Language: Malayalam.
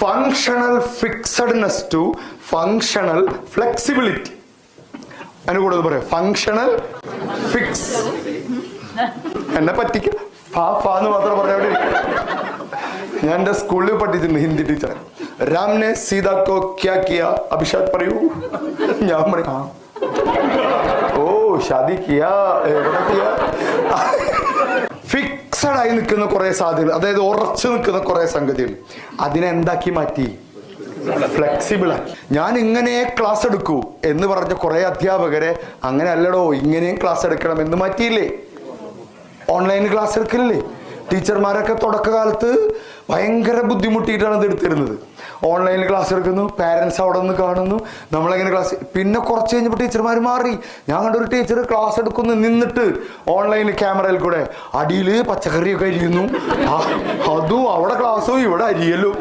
Functional fixedness to functional flexibility. അതിന് കൂടുതൽ പറയാം ഫങ്ഷണൽ ഫിക്സ്. എന്നെ പറ്റിക്ക എന്ന് മാത്രം പറഞ്ഞ. ഞാൻ എന്റെ സ്കൂളിൽ പഠിച്ചിട്ടുണ്ട് ഹിന്ദി ടീച്ചർ. രാംനെ സീതാക്കോ ക്യാ കിയ അഭിഷേക് പറയൂ. ഞാൻ പറയാ ഓ ഷാദി കിയാ എവിടെ കിയാ. ഫിക്സഡ് ആയി നിൽക്കുന്ന കുറെ സാധ്യതകൾ, അതായത് ഉറച്ചു നിൽക്കുന്ന കുറെ സംഗതികൾ, അതിനെന്താക്കി മാറ്റി? ഫ്ലെക്സിബിൾ ആക്കി. ഞാൻ ഇങ്ങനെ ക്ലാസ് എടുക്കൂ എന്ന് പറഞ്ഞ കുറെ അധ്യാപകരെ അങ്ങനെ അല്ലടോ ഇങ്ങനെയും ക്ലാസ് എടുക്കണം എന്ന് മാറ്റിയില്ലേ? Online class എടുക്കലില്ലേ? ടീച്ചർമാരൊക്കെ തുടക്കകാലത്ത് ഭയങ്കര ബുദ്ധിമുട്ടിയിട്ടാണ് ഇത് എടുത്തിരുന്നത്. ഓൺലൈനിൽ ക്ലാസ് എടുക്കുന്നു, പാരന്റ്സ് അവിടെ നിന്ന് കാണുന്നു, നമ്മളെങ്ങനെ ക്ലാസ്. പിന്നെ കുറച്ച് കഴിഞ്ഞപ്പോൾ ടീച്ചർമാർ മാറി. ഞാൻ കണ്ടൊരു ടീച്ചർ ക്ലാസ് എടുക്കുന്നു നിന്നിട്ട് ഓൺലൈനിൽ ക്യാമറയിൽ കൂടെ അടിയിൽ പച്ചക്കറിയൊക്കെ അരിയുന്നു. അതും അവിടെ ക്ലാസ്സും ഇവിടെ അരിയലും.